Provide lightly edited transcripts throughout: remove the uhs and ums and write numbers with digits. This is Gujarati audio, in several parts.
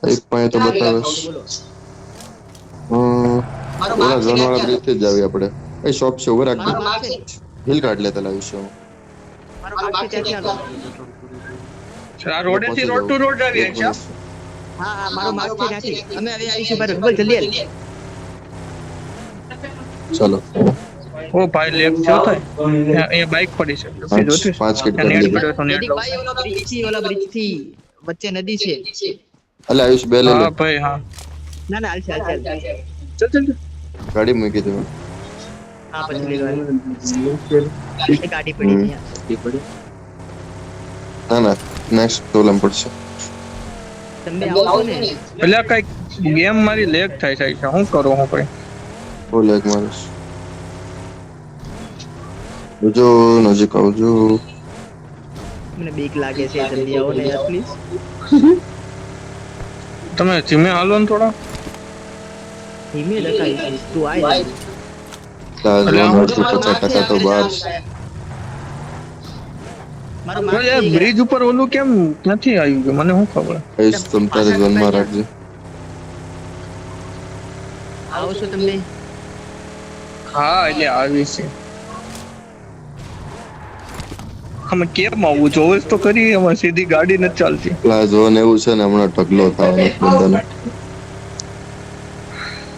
એક પાસે તો બતાવેશ. બોલો ઓલા ઝોન વાળા બ્રિજ થી જ જાવી આપણે. એ શોપ છે ઉભો રાખજે. મારો માર્ક છે હિલ કાઢ લેતા લાવીશું. મારો માર્ક છે ત્યાંથી હાલો આ એટલે રોડે થી પહોંચી રોડ જાવ ટુ રોડ આવી એક છે. મિનિટ. હા હા મારો માર્ક છે ત્યાંથી અમે હવે આવીશું ભાઈ ડબલ જલ્દી હાલ ચાલો ઓ ભાઈ લેફ્ટ થયો થાય અહીંયા બાઇક પડી છે જોતી છે. 5 કિટ ત્યાં કરી નેટ લીધી. પડ્યો તો નેટ વેદિક લઉં. ભાઈ ઓલા બ્રિજ થી વચ્ચે નદી છે અલે આયુષ બે લઈ લે. હા ભાઈ હા ના ના હાલશે હાલશે હાલશે ચલ ચલ ચલ. ગાડી મૂકી દે. હા પછી લઈ લો એ ગાડી પડી છે અહીંયા ના ના નેક્સ્ટ પ્રોબ્લેમ પડશે. તમે આવો છો ને એટલે કઈક ગેમ મારી લેગ થાય છે શું કરું હું ભાઈ. બોલ એક મારસ. જો નજીક આવજો. મને બીક લાગે છે જલ્દી આવો ને યાર પ્લીઝ તમે ધીમે હાલો ને થોડા. ધીમે લખાઈ તું આય ઝોન માંથી 50% તો બહાર. મારો તો માર્ક યાર બ્રિજ ઉપર ઓલું કેમ નથી આવ્યું કે મને શું ખબર. આયુષ તમ તારે ઝોન માં રાખજે. આવો છો તમને હા એટલે આવી છે. અમે કેમ આવું જોવે તો કરી અમારે સીધી ગાડી નથી ચાલતી. આ ઝોન એવું છે ને હમણાં ઢગલો થવાનો બધાને.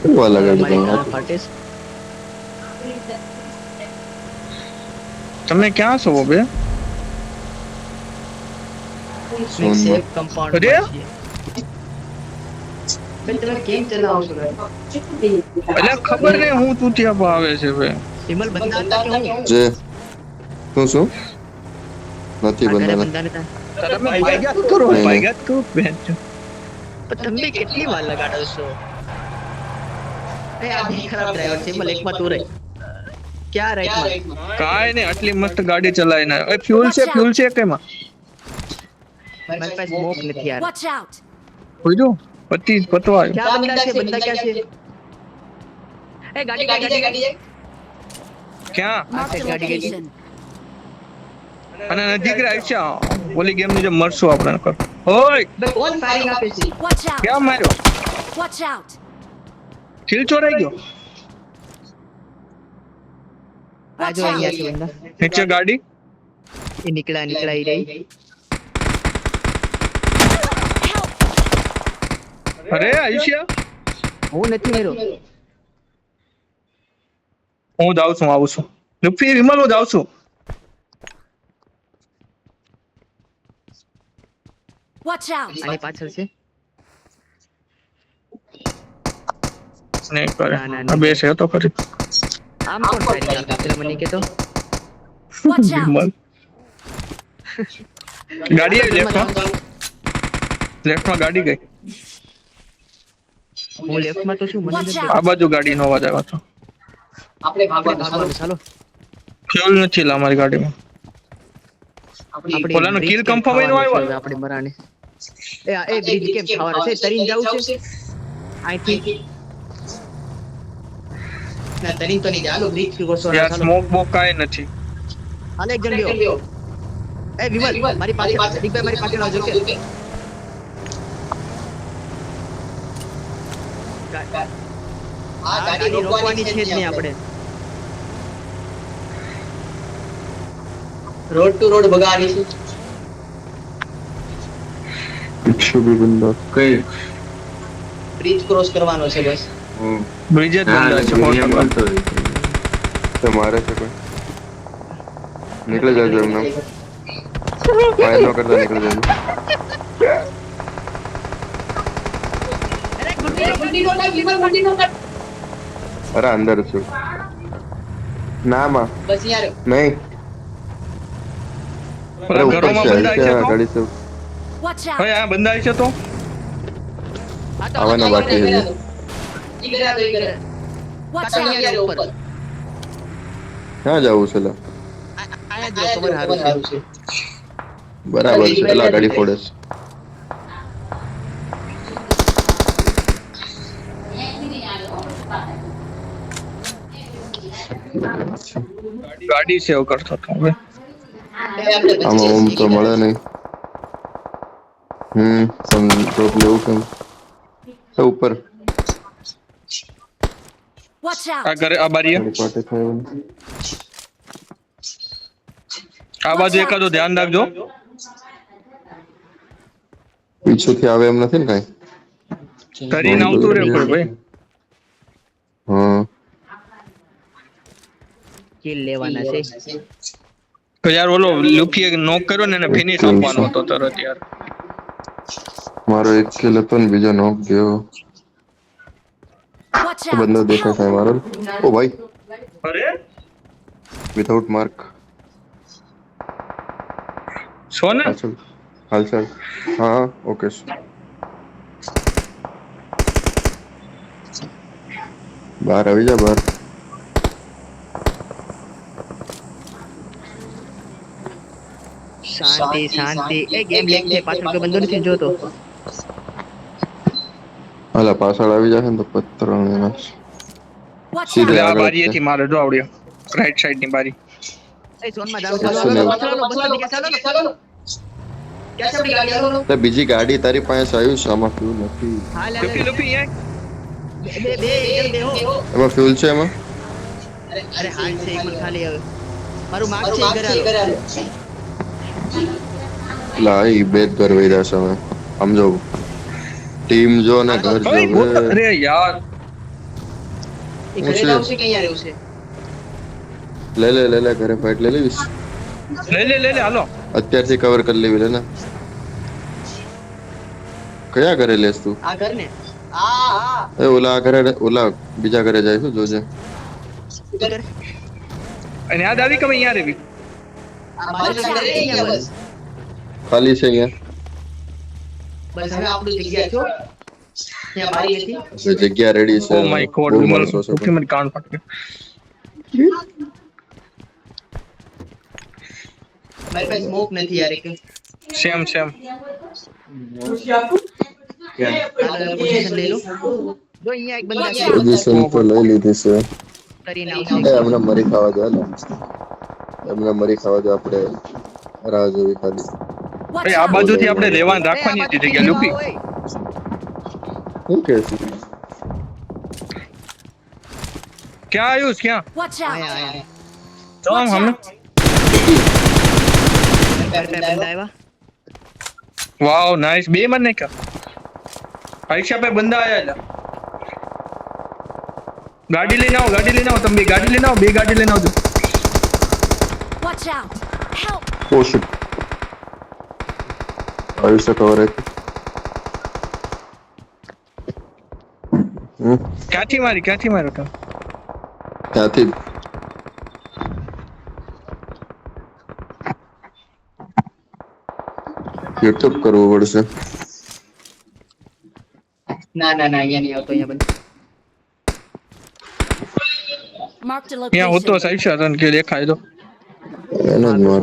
કેવા લગાડી મારી તમે? કાર ફાટે છે તમે ક્યાં છો બે? એક સેફ કમ્પાઉન્ડ અરે? માં છીએ ભાઈ તમે કેમ ચલાવો છો એટલે ખબર નહીં હું તું ત્યાં આવે છે ભાઈ. વિમલ બંદા હતા કે હું જે શું નથી ઘરે બંધાના. બંદા નતા તમે ભાગ્યા કરો નહીં. ભાગ્યા કરો બેન. પણ તમે કેટલી વાર લગાડો છો એ આ બી ખરાબ ડ્રાઈવર છે વિમલ એકમાં તું રહી ક્યાં રાઈટમાં કાંઈ નહીં આટલી મસ્ત ગાડી ચલાવીને ફ્યુલ છે કેમાં મારી પાસે સ્મોક નથી યાર Watch out! જોઈજો પતવા આવ્યો. ક્યાં બંદા ક્યાં છે એ ગાડી ક્યાં Marked a ગાડી ગઈ. location. અને નજીક રહી છે ઓલી ગેમ ની જેમ મરશું આપણે કર. ઓય બે કોણ ફાયરિંગ આપે છે Watch out! ક્યાં માર્યો? Watch out! ખીલ ચોરાઈ ગયો. આ જો અહીંયા છે બંદા નીચે ગાડી. એ નીકળા ઈ રહી અરે આયુષ્યા હું નથી મેરો હું જાઉં છું આવું છું. લુફી વિમલ હું જાઉં છું. Watch out! આની પાછળ છે નહીં કરે ના, ના, ના. આ બે છે તો ખરી. આમ કોણ ફાયરિંગ આપે પેલા મને કે તો Watch out! વિમલ ગાડી આવી લેફ્ટમાં ગાડી ગઈ. હું લેફ્ટમાં તો છું મને Watch નથી out! આ બાજુ ગાડીનો અવાજ આવ્યો હતો. આપણે ભાગવાનું ચાલો ફ્યુલ નથી લા અમારી ગાડીમાં. આપણે ઓલાનો bridge kill કેમ confirm થવાનું આવ્યો? છે હવે આપણે મરાને એ બ્રિજ કેમ થવાનું છે તરીન જાવું છે અહીંથી ના તરીન તો નહીં ચાલો બ્રિજ ક્રોસ યાર ચાલો સ્મોક બોક કાંઈ નથી. હાલે એક જણ ગયો એ વિમલ મારી પાસે દીપભાઈ મારી પાસે આવજો કે આ ગાડી રોકવાની છે જ નહીં આપણે રોડ ટુ રોડ ભગાવાની છે પીછે ભી બંદા. કઈ? બ્રિજ ક્રોસ કરવાનો છે બસ બ્રિજ જ બંધ છે મોટો. તો મારે છે કોઈ. નીકળી જાજો એમને. ફાયર ન કરતા નીકળી જાજો. અરે ગુડી નો લાગ વિમલ ગુડી નો લાગ અરે અંદર છું. ના માં બસ યાર નહીં. અરે ઉપર ઘરોમાં છે બંધાય છે તો? ગાડી છે. Watch out! હવે આ બંધાય છે તો આવવાના બાકી છે. Watch out! ક્યાં જવું છે લા? બરાબર છે એલા ગાડી ફોડે છે. ગાડી સેવ કરતો હતો હવે. આમાં ઓમ તો મળે નહીં. પણ ડ્રોપ લેવું કેમ? તો ઉપર Watch આ out! ઘરે આ બારીએ મારી પાસે થયો આ બાજુ એકાદો ધ્યાન રાખજો પીછુંથી આવે એમ નથી ને કાંઈ કરીને આવતું રહ્યો કોઈ ભાઈ હા કિલ લેવાના છે. તો યાર ઓલો લુફીએ નોક કર્યો ને એને ફિનિશ આપવાનો હતો તરત યાર મારો એક કિલ હતો ને બીજો નોક ગયો Watch તો બંદો out! દેખાય છે મારો ઓ ભાઈ અરે વિધાઉટ માર્ક છો ને પાછળ હાલચાલ હા ઓકે બહાર આવી જા બહાર શાંતિ શાંતિ. એ ગેમ લેગ છે, પાછળ કોઈ બંદો નથી જોતો. હાલા પાછળ આવી જશે ને તો પથ્થર એના Watch સીધે એટલે out! આ આગળ જ બારીએથી મારે જો આવડ્યો રાઈટ સાઈડ ની બારી એ ઝોનમાં જાવ ચાલો, ચાલો ચાલો, ચાલો ચાલો બસ ચાલો ક્યાં છે આપણી ગાડી હાલો. તે બીજી ગાડી તારી પાસે આવ્યું છે આમાં ફ્યુલ નથી હાલ લુફી હાલ લુફી યાર બે એકદમ બે હો. એમાં ફ્યુલ છે એમાં અરે હાલ છે એક મિનિટ ખાલી હવે મારું માર્ક છે ઘરે હાલો. લા ઈ બે જ ઘર વઈ જશે હવે સમજો ટીમ જો ને ઘર ઓય જો બોટ અરે યાર એ ઘરે છે? લાવશે કે અહીંયા રહેવું છે? લે ઘરે ફાઇટ લઈ લેવીશ લે હાલો અત્યારથી કવર કરી લેવી લે ને કયા ઘરે લેસ તું આ ઘર ને હા એ ઓલા ઘરે ઓલા બીજા ઘરે જાય છું જોજે ઘર અને યાદ આવી કે ભાઈ યાર એવી આ બાજુ ઘરે અહીંયા બસ ખાલી છે અહીંયા બસ હવે આપણું જગ્યા છો ત્યાં બારી હતી. હવે જગ્યા રેડી છે ઓ માય ગોડ બહુ વિમલ માણસો છે લુફી મને કાન ફાટ્યો મારી પાસે સ્મોક નથી યાર એક. સેમ હાલો પોઝિશન લઈ લો. જો અહીંયા એક બંદા છે પોઝિશન તો લઈ લીધી છે કરીને એ આવશે. હમણાં મરી ખાવા દો ને હમણાં મરી ખાવા દો આપણે રાહ જોવી ખાલી Watch ભાઈ આ out! બાજુથી આપણે રેવાન રાખવાની એ આ હતી જગ્યા લુફી ઓય. શું કે છે ક્યાં આયુષ ક્યાં Watch આયા out! આયા તો આમ હમને ઘર પે બંદા આવ્યા. વાવ નાઈસ બે મને નહીં કા પરીક્ષા पे બંદા આયા લા ગાડી લઈને આવો તમે બે ગાડી લઈને આવો બે ગાડી લઈને આવજો Watch out! Help! ઓ શિટ આયુષ્ય કવર ક્યાંથી માર્યો તમે ત્યાંથી યુટ્યુબ કરવું પડશે ના અહીંયા નહીં આવતો અહીંયા બંધ. Marked a ત્યાં હોતો location. સાહેબ તને કે દેખાય તો એને જ માર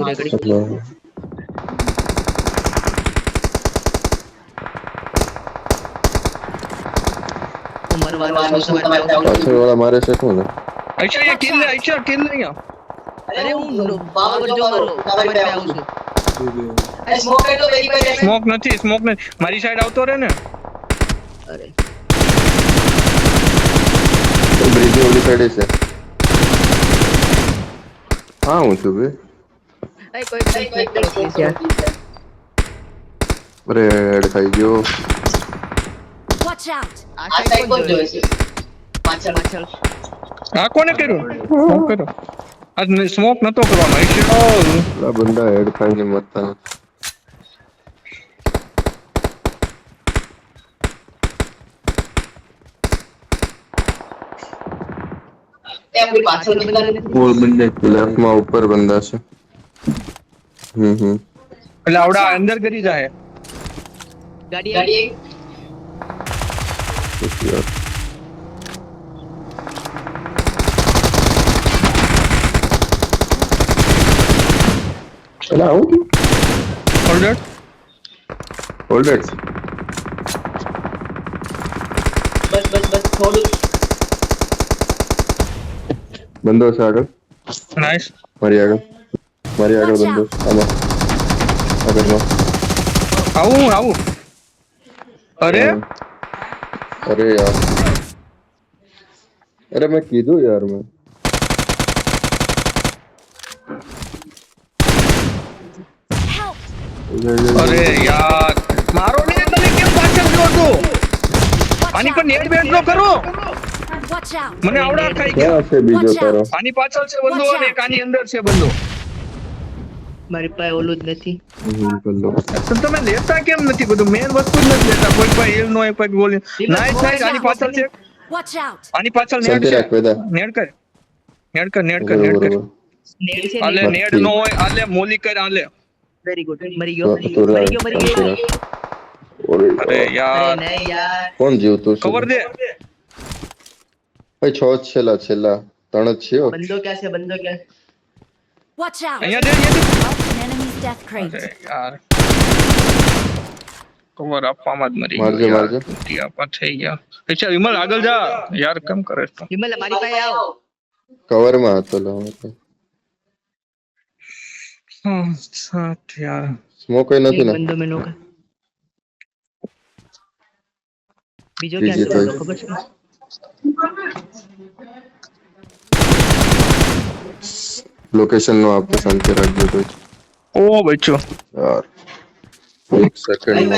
હું મરવાનો છું તમારે પાસે આવું. પાછળ વાળા મારે છે કોણ આઈશા કિલ લે અહીંયા અરે હું પાવર જો મારો તમારે પાસે આવું છું. સ્મોક નથી મારી સાઈડ આવતો રે ને અરે બ્રિજ ની ઓલી સાઈડે છે હા હું છું બે એ કોઈ સ્નેક કરો પ્લીઝ યાર. અરે હેડ ખાઈ ગયો Watch out! આ સાઈડ કોણ જોવે છે? પાછળ આ કોને કર્યું સ્મોક કર્યો આજ સ્મોક નતો કરવાનો આઈશા પેલા બંદા હેડ ખાઈને મરતા નથી પાછળ બંદા નથી. ઓલ બંદે લેફ્ટ માં ઉપર બંદા છે એટલે આવડા અંદર કરી જાય ગાડી આવી. એલા આવું હોલ્ડર હોલ્ડેડ બસ થોડું બંદો છે આગળ નાઈસ મારી આગળ બંદો આમાં આગળમાં આવું અરે अरे यार, अरे मैं कीधु यार मैं Help! અરે યાર મારો ને તમે કેમ પાછળ જો છો Watch આની પર out! નેટ બેટ નો કરો Watch out! મને આવડા ખાઈ ગયા क्या से बीजो Watch out. तारो આની પાછળ છે બંદો અને એક આની અંદર છે બંદો મારી પાસે ઓલું જ નથી. कर लो તો તમે લેતા કેમ નથી બધું મેન વસ્તુ જ નથી લેતા કોઈ પાસે હિલ નો હોય કોઈ ગોલી નાઈસ નાઈસ આની પાછળ છે Watch out! આની પાછળ નેટ चलते છે रख वेदा નેટ કર નેટ કર નેટ કર નેટ કર નેટ છે આલે ને. નેટ નો હોય આલે મોલી કર આલે વેરી ગુડ. મરી ગયો. तो મરી ગયો. મરી ગયો. अरे અરે અરે યાર નહીં યાર. कौन जीवतो કવર દે भाई छो छेला छेला तण જ છે બંદો ક્યાં છે? બંદો ક્યાં? Watch out! અહીંયા દે અહીંયા દે Marked an enemy's death crate. અરે યાર કવર આપવામાં જ મરી મારજે, ગયો યાર. મારજે. તૂટી આપવા થઈ ગયા અચ્છા વિમલ આગળ જા યાર કેમ કરે છે વિમલ મારી પાસે આવ. કવર માં હતો લો સાથ યાર સ્મોક કઈ નથી એક ને બંદો મેં નોકા. બીજો બીજી ક્યાં છે? તો- બંદો ખબર છે? લોકેશન નો આપતો શાંતિ રાખજો તો ઓ બચ્ચો યાર એક સેકન્ડ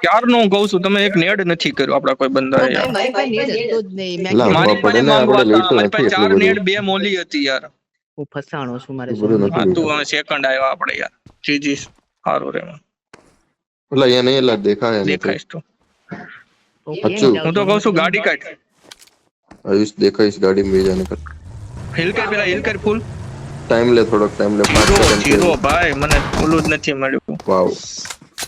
ક્યારનો હું કહું છું તમે એક નેડ નથી કર્યો આપડા કોઈ બંદા યાર મારી પાસે નેટ હતો જ નહીં. મેં લા, કીધું, મારી પડે પાસે ને, માંગવા આપણે હતા લઈશું મારી પાસે નથી 4 એટલું નેડ બધું. 2 મોલી હતી યાર હું ફસાણો છું મારે. બધું નથી હા તું લીધું. હવે સેકન્ડ આવ્યો આપણે યાર જીજી સારું રે ઓલા અહીંયા નહીં એલા દેખાય નહીં દેખાઈશ તો હું કેમ અચ્છું. જાઉં હું તો છું? કહું છું ગાડી કાઢ આયુષ દેખાઈશ ગાડી में जाने का હિલ કર પેલા હિલ કર ફૂલ टाइम ले थोड़ा टाइम ले 5 જીરો सेकंड જીરો ભાઈ મને ઓલું જ નથી મળ્યું वाओ